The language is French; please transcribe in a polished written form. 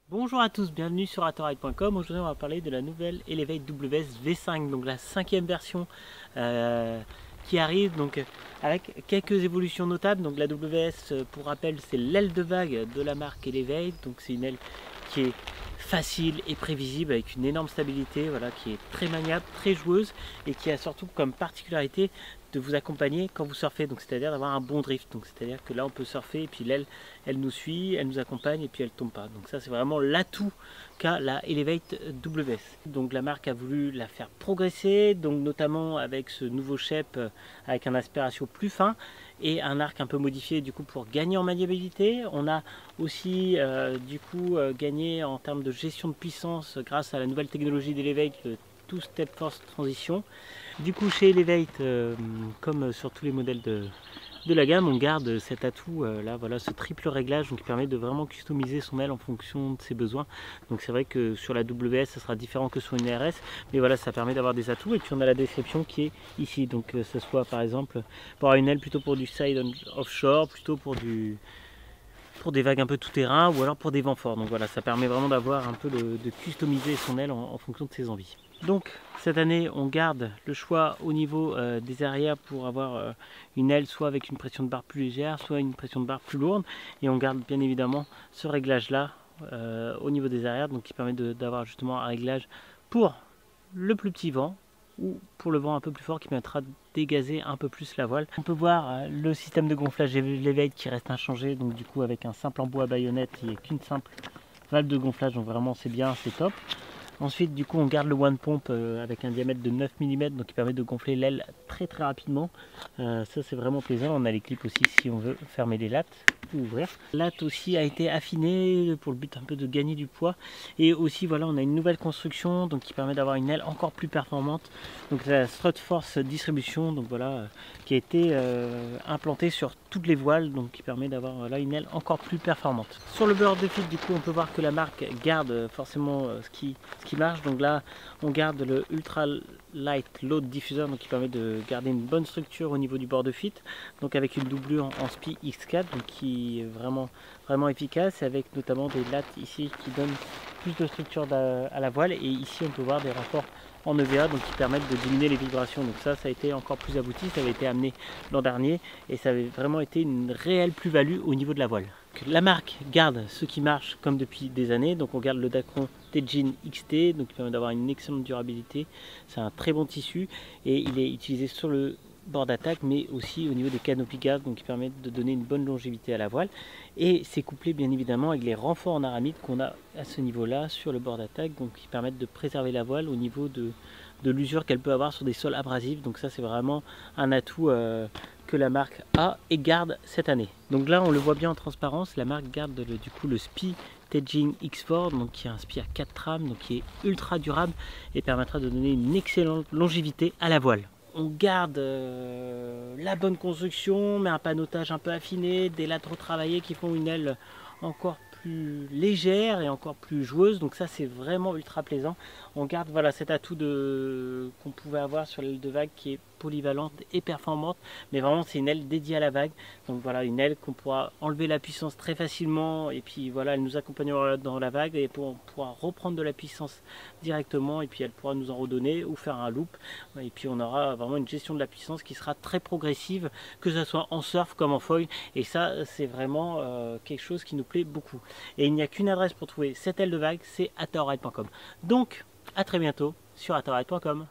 Bonjour à tous, bienvenue sur atoride.com. Aujourd'hui on va parler de la nouvelle Elevate WS V5, donc la cinquième version qui arrive donc avec quelques évolutions notables. Donc la WS, pour rappel, c'est l'aile de vague de la marque Elevate, donc c'est une aile qui est facile et prévisible avec une énorme stabilité, voilà, qui est très maniable, très joueuse et qui a surtout comme particularité de vous accompagner quand vous surfez, donc c'est-à-dire d'avoir un bon drift, donc c'est-à-dire que là on peut surfer et puis l'aile elle nous suit, elle nous accompagne et puis elle tombe pas, donc ça c'est vraiment l'atout qu'a la Elevate WS. Donc la marque a voulu la faire progresser, donc notamment avec ce nouveau shape avec un aspect ratio plus fin et un arc un peu modifié du coup pour gagner en maniabilité. On a aussi gagné en termes de gestion de puissance grâce à la nouvelle technologie d'Elevate, le Two Step Force Transition. Du coup chez Elevate, comme sur tous les modèles de la gamme, on garde cet atout là, voilà, ce triple réglage donc, qui permet de vraiment customiser son aile en fonction de ses besoins. Donc c'est vrai que sur la WS ça sera différent que sur une RS, mais voilà, ça permet d'avoir des atouts. Et puis on a la description qui est ici, donc que ce soit par exemple pour une aile plutôt pour du side offshore, plutôt pour des vagues un peu tout terrain ou alors pour des vents forts. Donc voilà, ça permet vraiment d'avoir un peu de customiser son aile en fonction de ses envies. Donc cette année on garde le choix au niveau des arrières pour avoir une aile soit avec une pression de barre plus légère, soit une pression de barre plus lourde, et on garde bien évidemment ce réglage là au niveau des arrières, donc qui permet d'avoir justement un réglage pour le plus petit vent ou pour le vent un peu plus fort qui permettra de dégazer un peu plus la voile. On peut voir le système de gonflage Elevate qui reste inchangé, donc du coup avec un simple embout à baïonnette, il n'y a qu'une simple valve de gonflage, donc vraiment c'est bien, c'est top. Ensuite du coup on garde le one pump avec un diamètre de 9 mm, donc qui permet de gonfler l'aile très rapidement. Ça c'est vraiment plaisant. On a les clips aussi si on veut fermer les lattes ou ouvrir. La latte aussi a été affinée pour le but un peu de gagner du poids, et aussi voilà, on a une nouvelle construction donc qui permet d'avoir une aile encore plus performante, donc la Strut Force Distribution, donc voilà, qui a été implantée sur toutes les voiles, donc qui permet d'avoir voilà, une aile encore plus performante. Sur le beurre de feed du coup on peut voir que la marque garde forcément ce qui marche. Donc là on garde le Ultra Light Load Diffuser, donc qui permet de garder une bonne structure au niveau du bord de fit, donc avec une doublure en SPI X4, donc qui est vraiment efficace, avec notamment des lattes ici qui donnent plus de structure à la voile, et ici on peut voir des rapports en EVA donc qui permettent de diminuer les vibrations. Donc ça a été encore plus abouti, ça avait été amené l'an dernier et ça avait vraiment été une réelle plus-value au niveau de la voile. La marque garde ce qui marche comme depuis des années, donc on garde le Dacron Teijin XT, donc qui permet d'avoir une excellente durabilité. C'est un très bon tissu et il est utilisé sur le bord d'attaque mais aussi au niveau des canopies garde, donc qui permettent de donner une bonne longévité à la voile, et c'est couplé bien évidemment avec les renforts en aramide qu'on a à ce niveau là sur le bord d'attaque, donc qui permettent de préserver la voile au niveau de l'usure qu'elle peut avoir sur des sols abrasifs. Donc ça c'est vraiment un atout que la marque a et garde cette année. Donc là on le voit bien en transparence, la marque garde du coup le SPI Teijin X4, donc qui est un SPI à 4 trames, donc qui est ultra durable et permettra de donner une excellente longévité à la voile. On garde la bonne construction, mais un panotage un peu affiné, des lattes retravaillées qui font une aile encore plus légère et encore plus joueuse, donc ça c'est vraiment ultra plaisant. On garde voilà cet atout qu'on pouvait avoir sur l'aile de vague qui est polyvalente et performante, mais vraiment c'est une aile dédiée à la vague, donc voilà, une aile qu'on pourra enlever la puissance très facilement et puis voilà, elle nous accompagnera dans la vague et on pourra reprendre de la puissance directement et puis elle pourra nous en redonner ou faire un loop, et puis on aura vraiment une gestion de la puissance qui sera très progressive, que ce soit en surf comme en foil, et ça c'est vraiment quelque chose qui nous plaît beaucoup. Et il n'y a qu'une adresse pour trouver cette aile de vague, c'est atoride.com. Donc à très bientôt sur atoride.com.